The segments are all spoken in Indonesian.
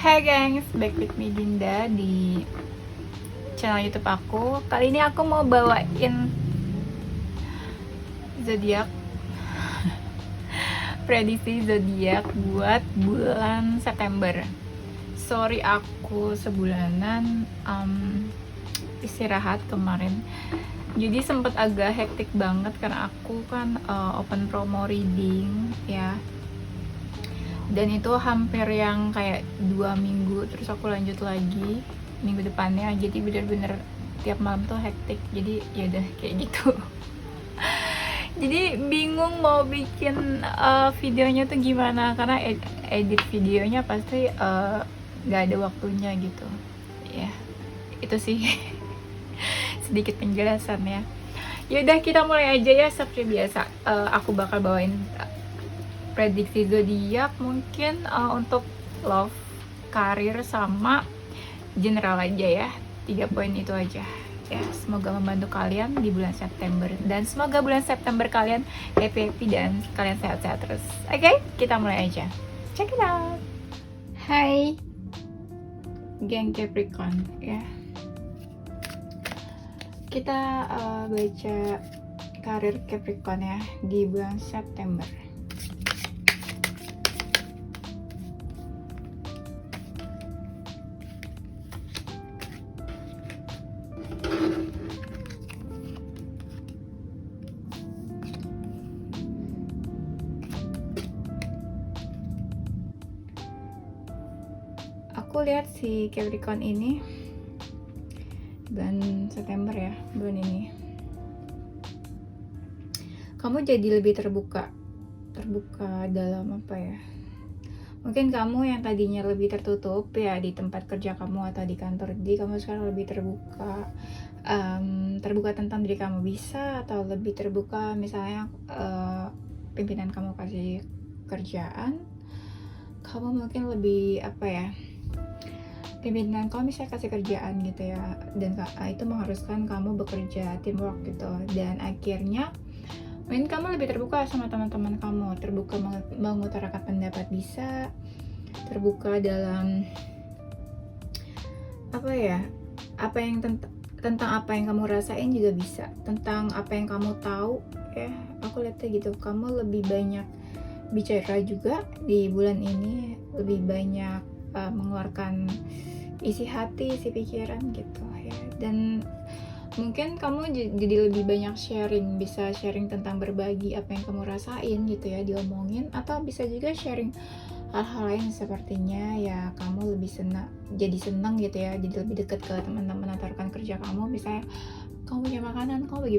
Hai gengs, back with me Dinda di channel YouTube aku. Kali ini aku mau bawain zodiak, prediksi zodiak buat bulan September. Sorry aku sebulanan istirahat kemarin. Jadi sempet agak hektik banget karena aku kan open promo reading ya. Dan itu hampir yang kayak 2 minggu, terus aku lanjut lagi minggu depannya. Jadi bener-bener tiap malam tuh hektik, jadi ya udah kayak gitu. Jadi bingung mau bikin videonya tuh gimana, karena edit videonya pasti gak ada waktunya gitu ya. Itu sih sedikit penjelasan ya. Yaudah kita mulai aja ya. Seperti biasa aku bakal bawain prediksi zodiak mungkin untuk love, karir, sama general aja ya. 3 poin itu aja ya. Semoga membantu kalian di bulan September, dan semoga bulan September kalian happy dan kalian sehat-sehat terus. Oke, kita mulai aja. Check it out. Hai geng Capricorn ya. Kita baca karir Capricorn ya di bulan September. Aku lihat si Capricorn ini bulan September ya, bulan ini kamu jadi lebih terbuka dalam apa ya, mungkin kamu yang tadinya lebih tertutup ya di tempat kerja kamu atau di kantor, jadi kamu sekarang lebih terbuka tentang diri kamu, bisa, atau lebih terbuka misalnya pimpinan kamu kasih kerjaan, kamu mungkin lebih apa ya, pimpinan kamu misalnya kasih kerjaan gitu ya, dan itu mengharuskan kamu bekerja teamwork gitu, dan akhirnya mungkin kamu lebih terbuka sama teman-teman kamu, terbuka mengutarakan pendapat, bisa terbuka dalam apa ya, apa yang tentang apa yang kamu rasain juga bisa, tentang apa yang kamu tahu ya. Aku lihatnya gitu, kamu lebih banyak bicara juga di bulan ini, lebih banyak mengeluarkan isi hati, isi pikiran gitu ya. Dan mungkin kamu jadi lebih banyak sharing, bisa sharing tentang berbagi apa yang kamu rasain gitu ya, diomongin, atau bisa juga sharing hal-hal lain, sepertinya ya kamu lebih jadi senang gitu ya, jadi lebih dekat ke teman-teman atau rekan kerja kamu. Misalnya kamu punya makanan, kamu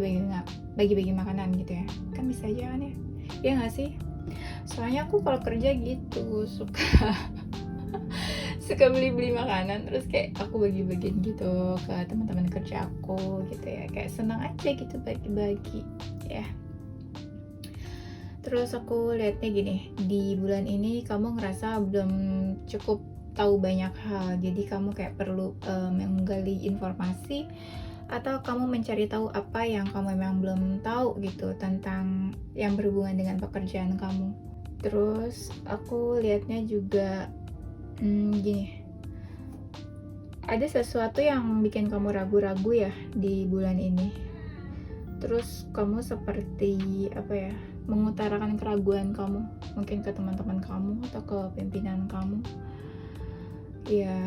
bagi-bagi makanan gitu ya, kan bisa aja kan ya nggak sih? Soalnya aku kalau kerja gitu suka beli makanan, terus kayak aku bagi-bagiin gitu ke teman-teman kerja aku gitu ya, kayak senang aja gitu bagi-bagi ya. Terus aku lihatnya gini, di bulan ini kamu ngerasa belum cukup tahu banyak hal, jadi kamu kayak perlu menggali informasi, atau kamu mencari tahu apa yang kamu memang belum tahu gitu tentang yang berhubungan dengan pekerjaan kamu. Terus aku lihatnya juga gini, ada sesuatu yang bikin kamu ragu-ragu ya di bulan ini. Terus kamu seperti apa ya, mengutarakan keraguan kamu mungkin ke teman-teman kamu atau ke pimpinan kamu ya.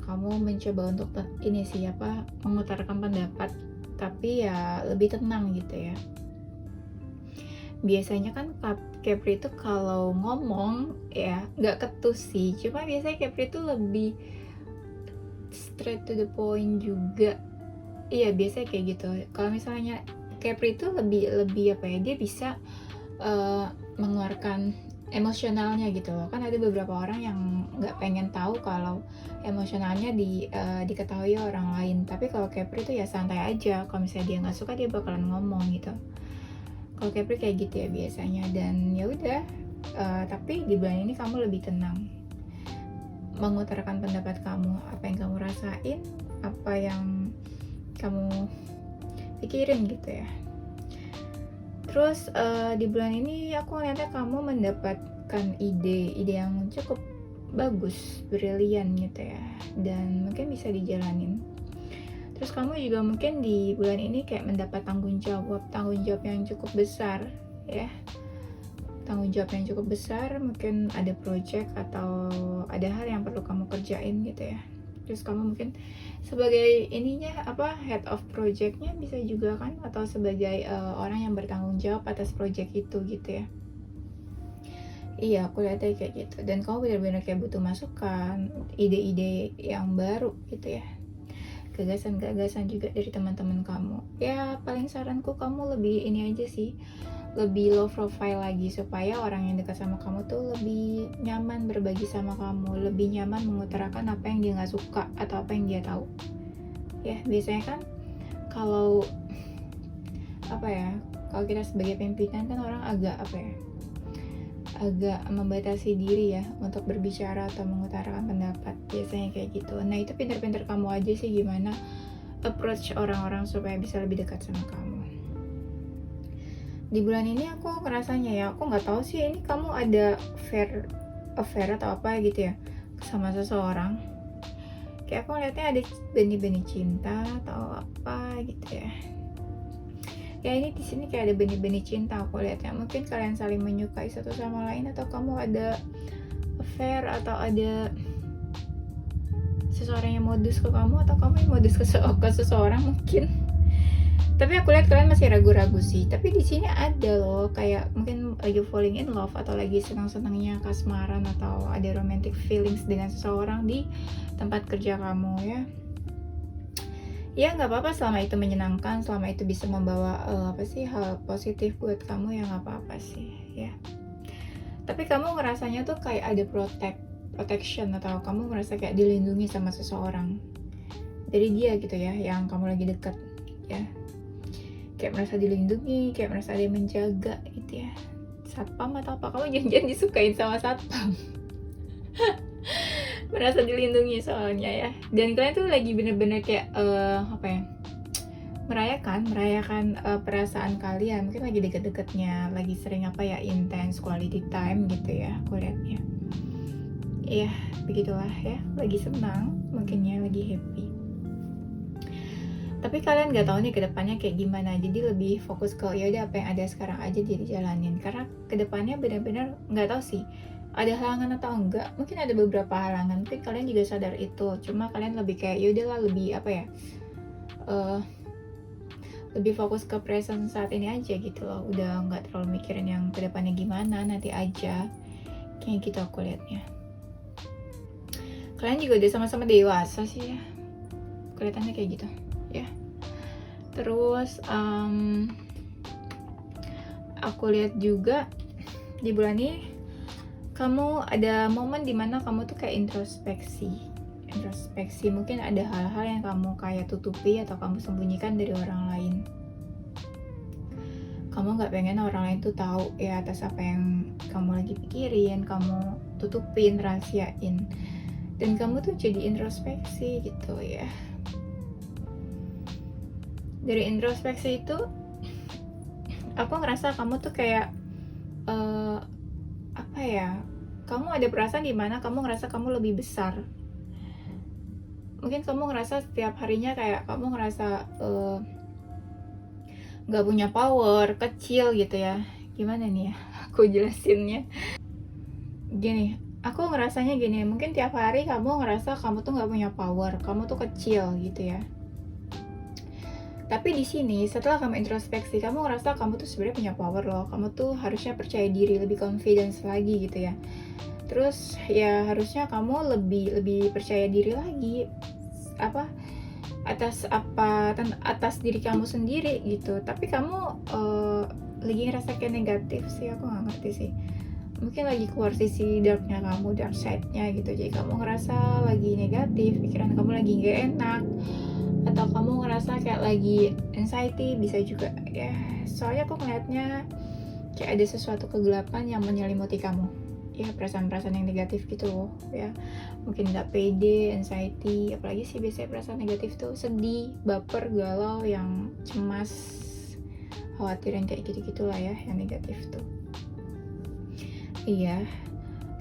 Kamu mencoba untuk ini sih apa, mengutarakan pendapat, tapi ya lebih tenang gitu ya. Biasanya kan Capri itu kalau ngomong ya nggak ketus sih, cuma biasanya Capri itu lebih straight to the point juga. Iya, biasanya kayak gitu. Kalau misalnya Capri itu lebih apa ya, dia bisa mengeluarkan emosionalnya gitu loh. Kan ada beberapa orang yang nggak pengen tahu kalau emosionalnya diketahui orang lain, tapi kalau Capri itu ya santai aja, kalau misalnya dia nggak suka dia bakalan ngomong gitu. Kalau Capri kayak gitu ya biasanya, dan ya udah. Tapi di bulan ini kamu lebih tenang mengutarakan pendapat kamu, apa yang kamu rasain, apa yang kamu pikirin gitu ya. Terus di bulan ini aku ngeliatnya kamu mendapatkan ide yang cukup bagus, brilian gitu ya, dan mungkin bisa dijalanin. Terus kamu juga mungkin di bulan ini kayak mendapat tanggung jawab yang cukup besar ya, tanggung jawab yang cukup besar, mungkin ada project atau ada hal yang perlu kamu kerjain gitu ya. Terus kamu mungkin sebagai ininya head of projectnya bisa juga kan, atau sebagai orang yang bertanggung jawab atas project itu gitu ya. Iya, aku lihatnya kayak gitu. Dan kamu benar-benar kayak butuh masukan, ide-ide yang baru gitu ya, gagasan-gagasan juga dari teman-teman kamu. Ya paling saranku kamu lebih ini aja sih, lebih low profile lagi, supaya orang yang dekat sama kamu tuh lebih nyaman berbagi sama kamu, lebih nyaman mengutarakan apa yang dia nggak suka atau apa yang dia tahu. Ya biasanya kan kalau kalau kita sebagai pimpinan kan orang agak agak membatasi diri ya untuk berbicara atau mengutarakan pendapat, biasanya kayak gitu. Nah itu pinter-pinter kamu aja sih gimana approach orang-orang supaya bisa lebih dekat sama kamu. Di bulan ini aku ngerasanya ya, aku nggak tahu sih ini kamu ada affair atau apa gitu ya sama seseorang. Kayak aku lihatnya ada benih-benih cinta atau apa gitu ya. Ya ini di sini kayak ada benih-benih cinta aku lihatnya. Mungkin kalian saling menyukai satu sama lain, atau kamu ada affair, atau ada seseorang yang modus ke kamu, atau kamu yang modus ke seseorang mungkin. Tapi aku lihat kalian masih ragu-ragu sih. Tapi di sini ada loh, kayak mungkin lagi falling in love, atau lagi senang-senangnya kasmaran, atau ada romantic feelings dengan seseorang di tempat kerja kamu ya. Ya nggak apa-apa selama itu menyenangkan, selama itu bisa membawa hal positif buat kamu, ya nggak apa-apa sih ya. Tapi kamu ngerasanya tuh kayak ada protection, atau kamu merasa kayak dilindungi sama seseorang dari dia gitu ya, yang kamu lagi deket ya. Kayak merasa dilindungi, kayak merasa ada yang menjaga gitu ya. Satpam atau apa, kamu jangan-jangan disukain sama satpam. Merasa dilindungi soalnya ya. Dan kalian tuh lagi bener-bener kayak merayakan perasaan kalian. Mungkin lagi deket-deketnya, lagi sering intense quality time gitu ya, aku lihatnya. Iya, begitulah ya, lagi senang, mungkinnya lagi happy. Tapi kalian nggak tahu nih kedepannya kayak gimana, jadi lebih fokus ke yaudah apa yang ada sekarang aja jadi jalanin. Karena kedepannya benar-benar nggak tahu sih ada halangan atau enggak. Mungkin ada beberapa halangan, mungkin kalian juga sadar itu. Cuma kalian lebih kayak yaudahlah, lebih lebih fokus ke present saat ini aja gitu loh. Udah nggak terlalu mikirin yang kedepannya gimana, nanti aja. Kayak gitu aku liatnya. Kalian juga udah sama-sama dewasa sih ya, kelihatannya kayak gitu ya. Terus aku lihat juga di bulan ini kamu ada momen dimana kamu tuh kayak introspeksi. Mungkin ada hal-hal yang kamu kayak tutupi atau kamu sembunyikan dari orang lain. Kamu nggak pengen orang lain tuh tahu ya atas apa yang kamu lagi pikirin, kamu tutupin, rahasiain. Dan kamu tuh jadi introspeksi gitu ya. Dari introspeksi itu aku ngerasa kamu tuh kayak kamu ada perasaan dimana kamu ngerasa kamu lebih besar. Mungkin kamu ngerasa setiap harinya kayak kamu ngerasa gak punya power, kecil gitu ya. Gimana nih ya aku jelasinnya. Gini, aku ngerasanya gini, mungkin tiap hari kamu ngerasa kamu tuh gak punya power, kamu tuh kecil gitu ya. Tapi di sini setelah kamu introspeksi, kamu ngerasa kamu tuh sebenarnya punya power loh. Kamu tuh harusnya percaya diri, lebih confidence lagi gitu ya. Terus ya harusnya kamu lebih percaya diri lagi atas diri kamu sendiri gitu. Tapi kamu lagi ngerasa kayak negatif sih, aku nggak ngerti sih. Mungkin lagi keluar sisi darknya kamu, dark side-nya gitu. Jadi kamu ngerasa lagi negatif, pikiran kamu lagi nggak enak, atau kamu ngerasa kayak lagi anxiety, bisa juga ya. Soalnya aku ngeliatnya kayak ada sesuatu kegelapan yang menyelimuti kamu ya, perasaan-perasaan yang negatif gitu loh ya. Mungkin nggak pede, anxiety, apalagi sih biasanya perasaan negatif tuh sedih, baper, galau, yang cemas, khawatir, yang kayak gitu-gitulah ya, yang negatif tuh. Iya,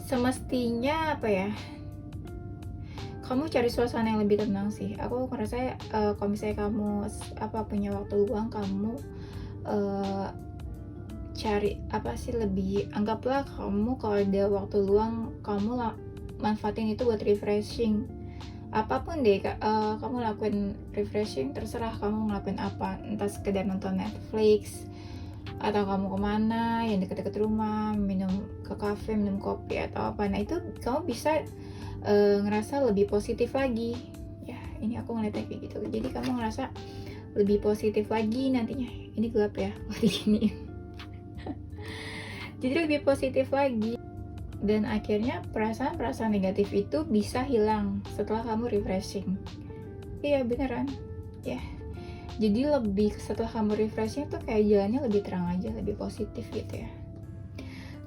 semestinya apa ya, kamu cari suasana yang lebih tenang sih. Aku ngerasa kalau misalnya kamu punya waktu luang, kamu cari lebih, anggaplah kamu kalau ada waktu luang, kamu manfaatin itu buat refreshing. Apapun deh, kamu lakuin refreshing, terserah kamu ngelakuin apa, entah sekedar nonton Netflix, atau kamu kemana yang deket-deket rumah, minum ke kafe, minum kopi atau apa. Nah itu kamu bisa ngerasa lebih positif lagi ya. Ini aku ngeliatnya kayak gitu, jadi kamu ngerasa lebih positif lagi nantinya. Ini gelap ya waktu gini. Jadi lebih positif lagi, dan akhirnya perasaan-perasaan negatif itu bisa hilang setelah kamu refreshing. Iya beneran ya. Jadi lebih setelah kamu refreshing tuh kayak jalannya lebih terang aja, lebih positif gitu ya.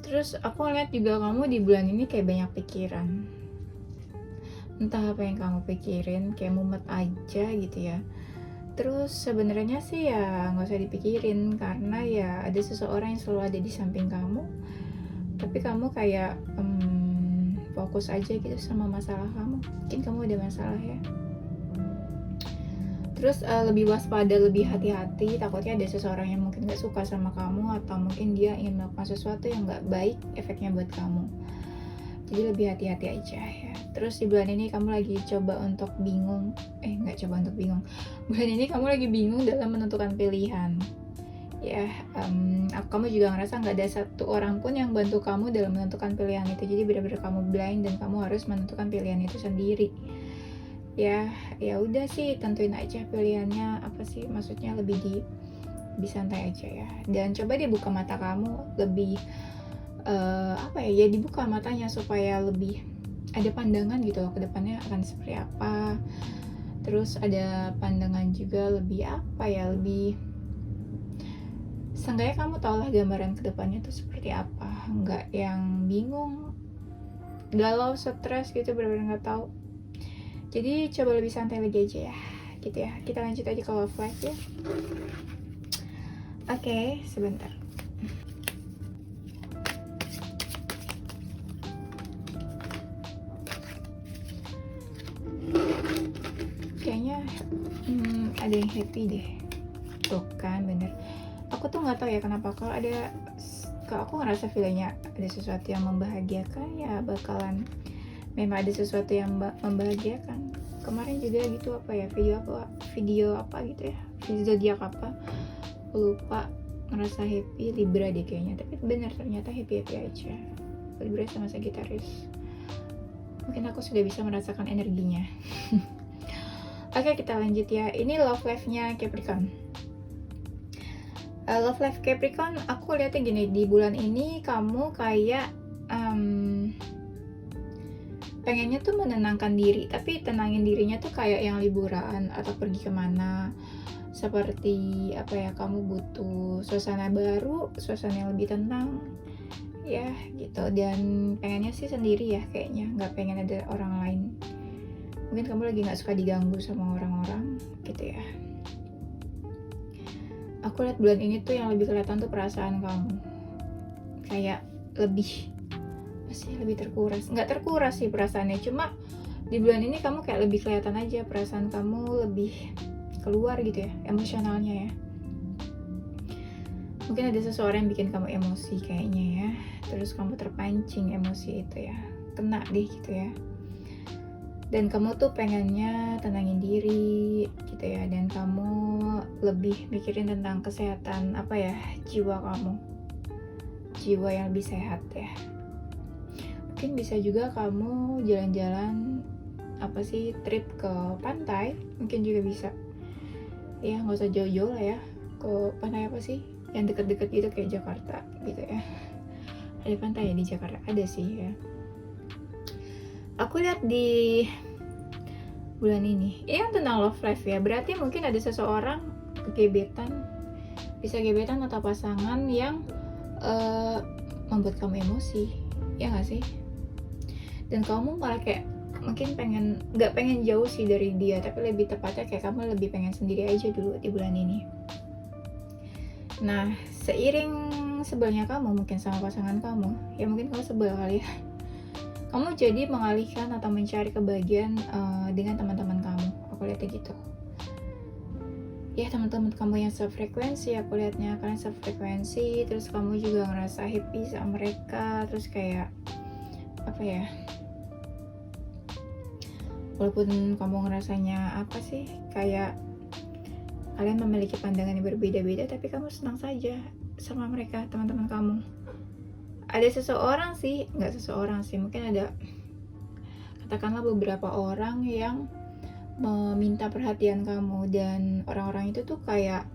Terus aku ngeliat juga kamu di bulan ini kayak banyak pikiran, entah apa yang kamu pikirin, kayak mumet aja gitu ya. Terus sebenarnya sih ya nggak usah dipikirin, karena ya ada seseorang yang selalu ada di samping kamu, tapi kamu kayak fokus aja gitu sama masalah kamu. Mungkin kamu ada masalah ya. Terus lebih waspada, lebih hati-hati, takutnya ada seseorang yang mungkin gak suka sama kamu, atau mungkin dia ingin melakukan sesuatu yang gak baik efeknya buat kamu. Jadi lebih hati-hati aja ya. Terus di bulan ini kamu lagi coba untuk bingung, bulan ini kamu lagi bingung dalam menentukan pilihan ya. Kamu juga ngerasa gak ada satu orang pun yang bantu kamu dalam menentukan pilihan itu. Jadi benar-benar kamu blind dan kamu harus menentukan pilihan itu sendiri ya. Ya udah sih, tentuin aja pilihannya apa sih, maksudnya lebih santai aja ya. Dan coba deh buka mata kamu lebih dibuka matanya supaya lebih ada pandangan gitu loh ke depannya akan seperti apa. Terus ada pandangan juga lebih lebih seenggaknya kamu tau lah gambaran ke depannya tuh seperti apa, nggak yang bingung, galau, stres gitu, benar-benar nggak tahu. Jadi coba lebih santai lagi aja ya gitu ya. Kita lanjut aja ke love life ya. Oke, sebentar. Kayaknya ada yang happy deh. Tuh kan, bener. Aku tuh nggak tahu ya kenapa kalau aku ngerasa feelingnya ada sesuatu yang membahagiakan ya, bakalan memang ada sesuatu yang membahagiakan. Kemarin juga gitu video apa gitu ya, video zodiak apa, aku lupa, ngerasa happy, Libra deh kayaknya. Tapi benar, ternyata happy aja. Libra sama Sagittarius. Mungkin aku sudah bisa merasakan energinya. Oke, kita lanjut ya. Ini love life-nya Capricorn. Love life Capricorn, aku lihatnya gini, di bulan ini kamu kayak pengennya tuh menenangkan diri, tapi tenangin dirinya tuh kayak yang liburan atau pergi kemana, seperti kamu butuh suasana baru, suasana yang lebih tenang ya gitu. Dan pengennya sih sendiri ya, kayaknya nggak pengen ada orang lain. Mungkin kamu lagi nggak suka diganggu sama orang-orang gitu ya. Aku lihat bulan ini tuh yang lebih kelihatan tuh perasaan kamu kayak lebih terkuras. Nggak terkuras sih perasaannya, cuma di bulan ini kamu kayak lebih kelihatan aja perasaan kamu lebih keluar gitu ya, emosionalnya ya. Mungkin ada seseorang yang bikin kamu emosi kayaknya ya, terus kamu terpancing emosi itu ya, kena deh gitu ya. Dan kamu tuh pengennya tenangin diri gitu ya, dan kamu lebih mikirin tentang kesehatan jiwa kamu, jiwa yang lebih sehat ya. Mungkin bisa juga kamu jalan-jalan trip ke pantai, mungkin juga bisa ya, nggak usah jauh-jauh lah ya, ke pantai yang deket-deket gitu kayak Jakarta gitu ya. Ada pantai ya di Jakarta? Ada sih ya. Aku lihat di bulan ini yang tentang love life ya, berarti mungkin ada seseorang bisa gebetan atau pasangan yang membuat kamu emosi, ya nggak sih? Dan kamu malah kayak mungkin nggak pengen jauh sih dari dia, tapi lebih tepatnya kayak kamu lebih pengen sendiri aja dulu di bulan ini. Nah, seiring sebelnya kamu mungkin sama pasangan kamu, ya mungkin kamu sebel kali ya, kamu jadi mengalihkan atau mencari kebahagiaan dengan teman-teman kamu. Aku lihatnya gitu. Ya, teman-teman kamu yang sefrekuensi, aku lihatnya kalian sefrekuensi, terus kamu juga ngerasa happy sama mereka, terus kayak apa ya, walaupun kamu ngerasanya apa sih, kayak kalian memiliki pandangan yang berbeda-beda, tapi kamu senang saja sama mereka, teman-teman kamu. Ada seseorang sih, nggak seseorang sih, mungkin ada katakanlah beberapa orang yang meminta perhatian kamu, dan orang-orang itu tuh kayak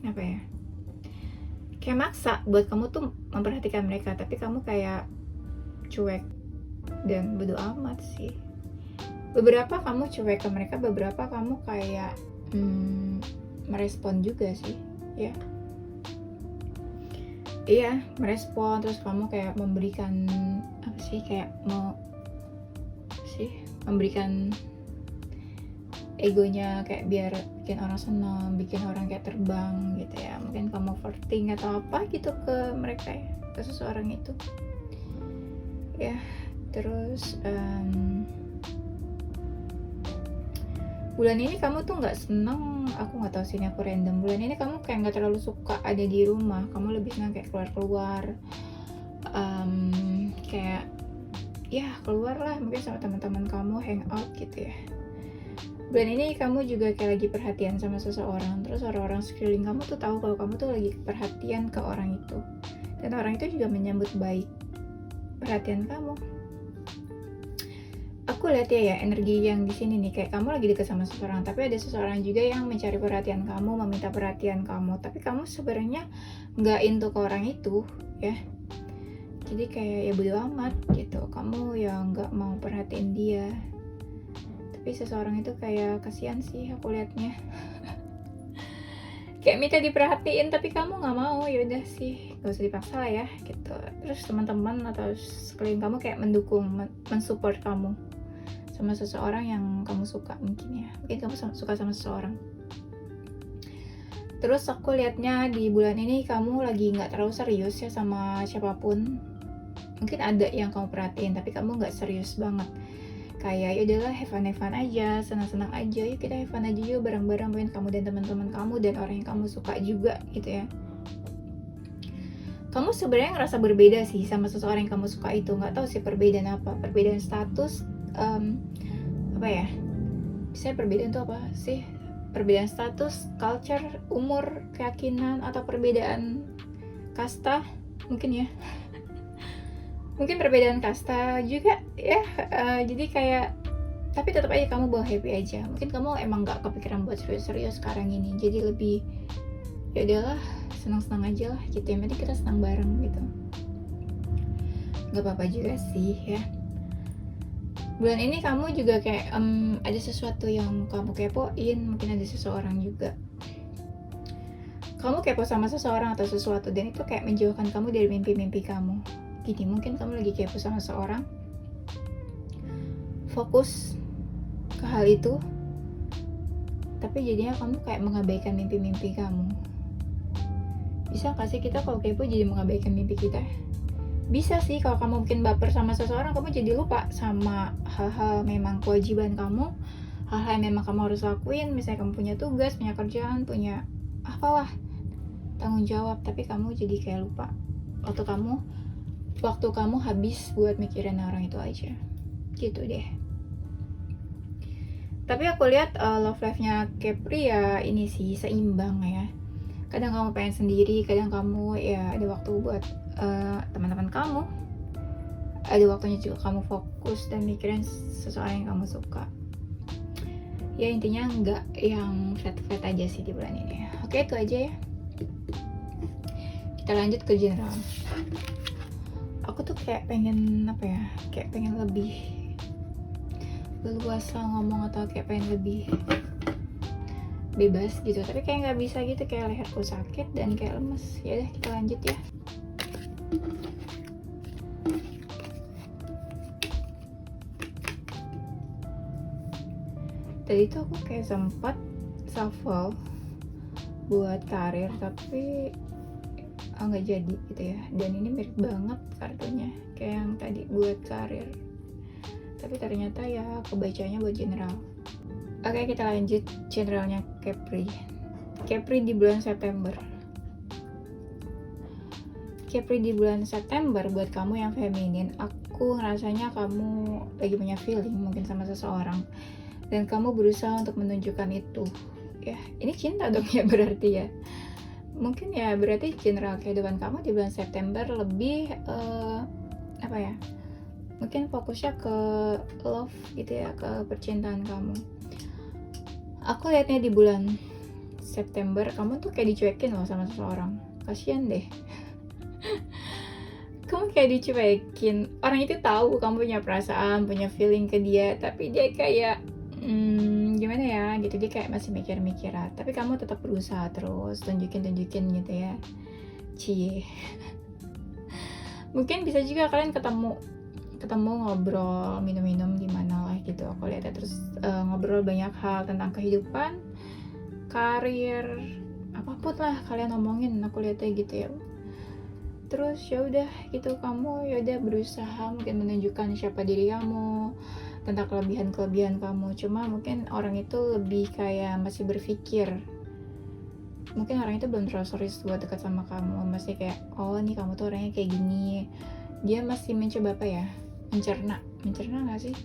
apa ya, kayak maksa buat kamu tuh memperhatikan mereka, tapi kamu kayak cuek dan bodo amat sih. Beberapa kamu cuek ke mereka, beberapa kamu kayak merespon juga sih, ya. Iya, merespon, terus kamu kayak memberikan apa sih, kayak memberikan egonya, kayak biar bikin orang senang, bikin orang kayak terbang gitu ya. Mungkin kamu overthink atau apa gitu ke mereka ya, ke seseorang itu ya. Terus bulan ini kamu tuh nggak seneng, aku nggak tahu sih, ini aku random. Bulan ini kamu kayak nggak terlalu suka ada di rumah, kamu lebih senang kayak keluar-keluar, kayak ya keluar lah, mungkin sama teman-teman kamu hangout gitu ya. Bulan ini kamu juga kayak lagi perhatian sama seseorang, terus orang-orang sekeliling kamu tuh tahu kalau kamu tuh lagi perhatian ke orang itu, dan orang itu juga menyambut baik perhatian kamu. Aku lihat ya energi yang di sini nih, kayak kamu lagi deket sama seseorang, tapi ada seseorang juga yang mencari perhatian kamu, meminta perhatian kamu, tapi kamu sebenarnya nggak into ke orang itu ya. Jadi kayak ya bodo amat gitu, kamu ya nggak mau perhatiin dia. Tapi seseorang itu kayak kasihan sih aku liatnya. Kayak minta diperhatiin tapi kamu nggak mau, ya udah sih gak usah dipaksa lah ya gitu. Terus teman-teman atau sekeliling kamu kayak mendukung, mensupport kamu sama seseorang yang kamu suka, mungkin ya, mungkin kamu suka sama seseorang. Terus aku liatnya di bulan ini kamu lagi nggak terlalu serius ya sama siapapun. Mungkin ada yang kamu perhatiin tapi kamu nggak serius banget. Kayak ya udahlah, have fun aja, senang-senang aja, yuk kita have fun aja yuk bareng-bareng, mungkin kamu dan teman-teman kamu dan orang yang kamu suka juga gitu ya. Kamu sebenarnya ngerasa berbeda sih sama seseorang yang kamu suka itu, nggak tahu sih perbedaan apa, perbedaan status, apa ya, misalnya perbedaan itu apa sih, perbedaan status, culture, umur, keyakinan, atau perbedaan kasta mungkin ya. Mungkin perbedaan kasta juga ya, jadi kayak tapi tetap aja kamu bawa happy aja. Mungkin kamu emang nggak kepikiran buat serius-serius sekarang ini, jadi lebih ya udahlah senang-senang aja lah gitu, yang penting kita senang bareng gitu, nggak apa-apa juga sih ya. Bulan ini kamu juga kayak ada sesuatu yang kamu kepoin, mungkin ada seseorang juga kamu kepo sama seseorang atau sesuatu, dan itu kayak menjauhkan kamu dari mimpi-mimpi kamu. Gini, mungkin kamu lagi kepo sama seseorang, fokus ke hal itu, tapi jadinya kamu kayak mengabaikan mimpi-mimpi kamu. Bisa gak sih kita kalau kepo jadi mengabaikan mimpi kita? Bisa sih, kalau kamu mungkin baper sama seseorang, kamu jadi lupa sama hal-hal memang kewajiban kamu, hal-hal yang memang kamu harus lakuin. Misalnya kamu punya tugas, punya kerjaan, punya apalah, tanggung jawab, tapi kamu jadi kayak lupa. Waktu kamu habis buat mikirin orang itu aja gitu deh. Tapi aku lihat love life-nya Kepri ya ini sih seimbang ya. Kadang kamu pengen sendiri, kadang kamu ya ada waktu buat teman-teman kamu, ada waktunya juga kamu fokus dan mikirin seseorang yang kamu suka. Ya intinya nggak yang flat aja sih di bulan ini. Oke, itu aja ya. Kita lanjut ke general. Aku tuh kayak pengen apa ya, kayak pengen lebih leluasa ngomong atau kayak pengen lebih bebas gitu, tapi kayak nggak bisa gitu, kayak leherku sakit dan kayak lemes. Ya udah, kita lanjut ya. Tadi tuh aku kayak sempat shuffle buat karir, tapi nggak jadi gitu ya. Dan ini mirip banget kartunya kayak yang tadi buat karir, tapi ternyata ya kebacanya buat general. Oke, kita lanjut generalnya Capri. Capri di bulan September. Capri di bulan September buat kamu yang feminin, aku ngerasanya kamu lagi punya feeling mungkin sama seseorang dan kamu berusaha untuk menunjukkan itu. Ya, ini cinta dong ya berarti ya. Mungkin ya berarti general kehidupan kamu di bulan September lebih apa ya? Mungkin fokusnya ke love gitu ya, ke percintaan kamu. Aku lihatnya di bulan September kamu tuh kayak dicuekin loh sama seseorang. Kasian deh. Kamu kayak dicuekin. Orang itu tahu kamu punya perasaan, punya feeling ke dia, tapi dia kayak gimana ya gitu, dia kayak masih mikir-mikir. Tapi kamu tetap berusaha terus tunjukin gitu ya. Cie. Mungkin bisa juga kalian ketemu ngobrol, minum-minum di mana lah gitu. Aku lihatnya terus ngobrol banyak hal tentang kehidupan, karir, apapun lah kalian ngomongin. Aku lihatnya gitu ya. Terus ya udah gitu, kamu ya udah berusaha mungkin menunjukkan siapa diri kamu, tentang kelebihan kamu. Cuma mungkin orang itu lebih kayak masih berpikir, mungkin orang itu belum terlalu serius buat dekat sama kamu, masih kayak oh nih kamu tuh orangnya kayak gini. Dia masih mencoba apa ya, mencerna nggak sih,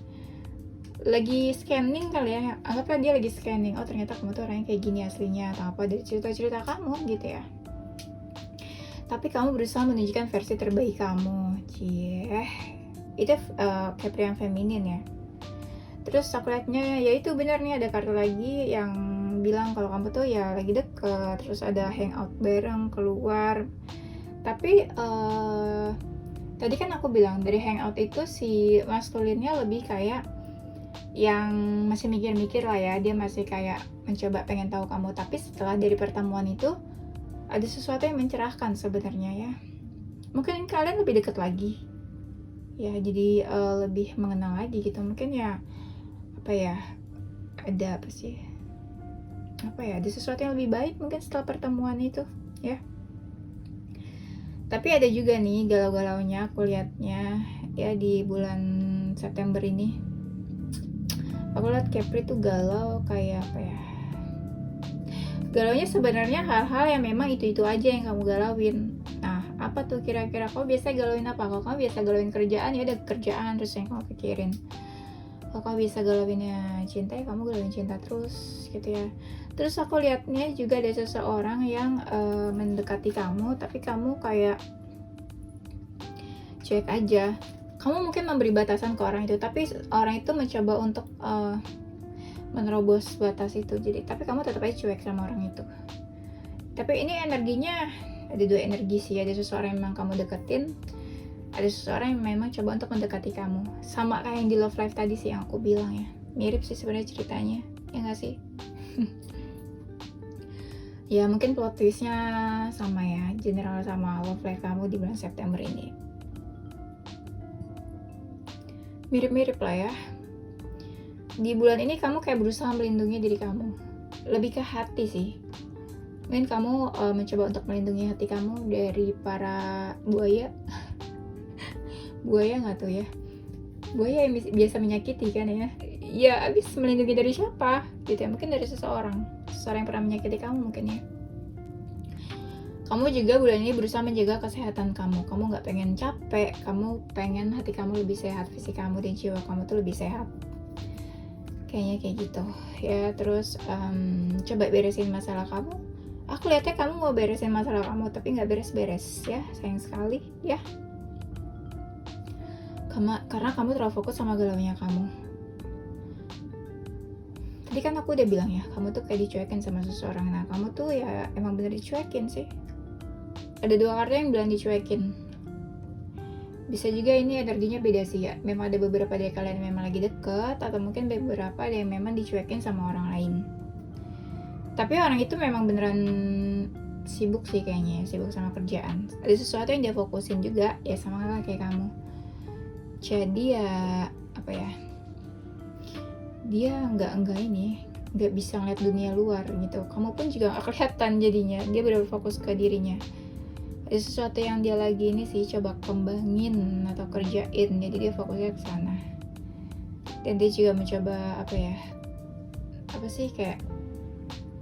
lagi scanning kali ya, anggaplah dia lagi scanning, oh ternyata kamu tuh orangnya kayak gini aslinya atau apa dari cerita kamu gitu ya. Tapi kamu berusaha menunjukkan versi terbaik kamu. Itu Capri yang feminin ya. Terus aku liatnya ya itu benar nih, ada kartu lagi yang bilang kalau kamu tuh ya lagi deket, terus ada hangout bareng, keluar. Tapi tadi kan aku bilang dari hangout itu si maskulinnya lebih kayak yang masih mikir-mikir lah ya, dia masih kayak mencoba pengen tahu kamu. Tapi setelah dari pertemuan itu ada sesuatu yang mencerahkan sebenarnya ya. Mungkin kalian lebih dekat lagi ya, jadi lebih mengenal lagi gitu. Mungkin ya apa ya, ada apa sih, apa ya, ada sesuatu yang lebih baik mungkin setelah pertemuan itu ya. Tapi ada juga nih galau-galaunya aku liatnya ya di bulan September ini. Aku liat Capri tuh galau kayak apa ya, galaunya sebenarnya hal-hal yang memang itu aja yang kamu galauin. Nah, apa tuh kira-kira? Kamu biasa galauin apa? Kalau kamu biasa galauin kerjaan, ya ada kerjaan terus yang kamu pikirin. Kalau kamu bisa galauinnya cinta, ya kamu galauin cinta terus gitu ya. Terus aku liatnya juga ada seseorang yang mendekati kamu, tapi kamu kayak cuek aja. Kamu mungkin memberi batasan ke orang itu, tapi orang itu mencoba untuk menerobos batas itu. Jadi tapi kamu tetap aja cuek sama orang itu. Tapi ini energinya ada dua energi sih. Ada seseorang yang memang kamu deketin, ada seseorang yang memang coba untuk mendekati kamu. Sama kayak yang di love life tadi sih yang aku bilang ya. Mirip sih sebenarnya ceritanya, ya nggak sih? Ya mungkin plot twistnya sama ya, general sama love life kamu di bulan September ini. Mirip-mirip lah ya. Di bulan ini kamu kayak berusaha melindungi diri kamu, lebih ke hati sih. Mungkin kamu mencoba untuk melindungi hati kamu dari para buaya. Buaya nggak tuh ya, buaya yang biasa menyakiti kan ya. Ya abis melindungi dari siapa gitu ya, mungkin dari seseorang yang pernah menyakiti kamu mungkin ya. Kamu juga bulan ini berusaha menjaga kesehatan kamu nggak pengen capek, kamu pengen hati kamu lebih sehat, fisik kamu dan jiwa kamu tuh lebih sehat. Kayaknya kayak gitu ya. Terus coba beresin masalah kamu. Aku lihatnya kamu mau beresin masalah kamu tapi nggak beres-beres ya, sayang sekali ya. Karena kamu terlalu fokus sama galaunya kamu. Tadi kan aku udah bilang ya, kamu tuh kayak dicuekin sama seseorang. Nah kamu tuh ya emang bener dicuekin sih. Ada dua kartu yang bilang dicuekin. Bisa juga ini energinya beda sih ya. Memang ada beberapa dari kalian yang memang lagi deket, atau mungkin beberapa ada yang memang dicuekin sama orang lain. Tapi orang itu memang beneran sibuk sih kayaknya, sibuk sama kerjaan. Ada sesuatu yang dia fokusin juga, ya sama lah kayak kamu. Jadi ya apa ya, dia nggak bisa ngeliat dunia luar gitu. Kamu pun juga nggak kelihatan jadinya. Dia benar fokus ke dirinya. ada sesuatu yang dia lagi ini sih coba kembangin atau kerjain, jadi dia fokusnya ke sana. Dan dia juga mencoba kayak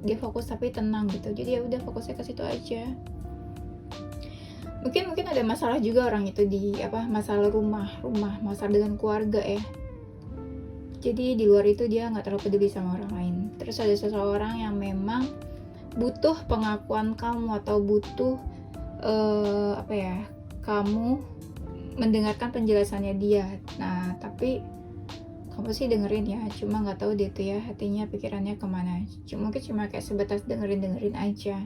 dia fokus tapi tenang gitu, jadi ya udah fokusnya ke situ aja. Mungkin ada masalah juga orang itu di masalah rumah, masalah dengan keluarga ya. Jadi di luar itu dia nggak terlalu peduli sama orang lain. Terus ada seseorang yang memang butuh pengakuan kamu atau butuh kamu mendengarkan penjelasannya dia. Nah tapi kamu sih dengerin ya, cuma nggak tahu dia tuh ya hatinya, pikirannya kemana. Mungkin cuma kayak sebatas dengerin aja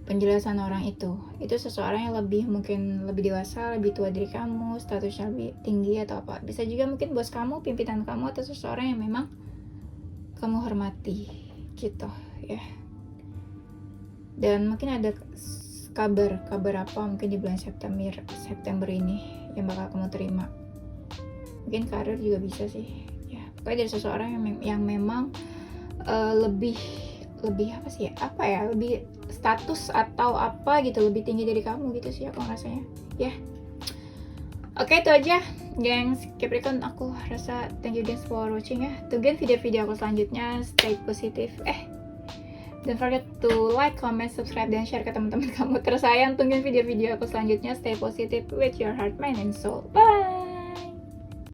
penjelasan orang itu seseorang yang mungkin lebih dewasa, lebih tua dari kamu, statusnya lebih tinggi atau apa. Bisa juga mungkin bos kamu, pimpinan kamu, atau seseorang yang memang kamu hormati gitu ya. Dan mungkin ada kabar apa mungkin di bulan September ini yang bakal kamu terima. Mungkin karir juga bisa sih ya. Pokoknya dari seseorang yang memang lebih lebih status atau apa gitu, lebih tinggi dari kamu gitu sih aku rasanya ya. Oke, itu aja gengs Capricorn, aku rasa thank you guys for watching ya. Tungguin video-video aku selanjutnya. Stay positif. Don't forget to like, comment, subscribe, dan share ke teman-teman kamu tersayang. Tungguin video-video aku selanjutnya. Stay positive with your heart, mind, and soul. Bye.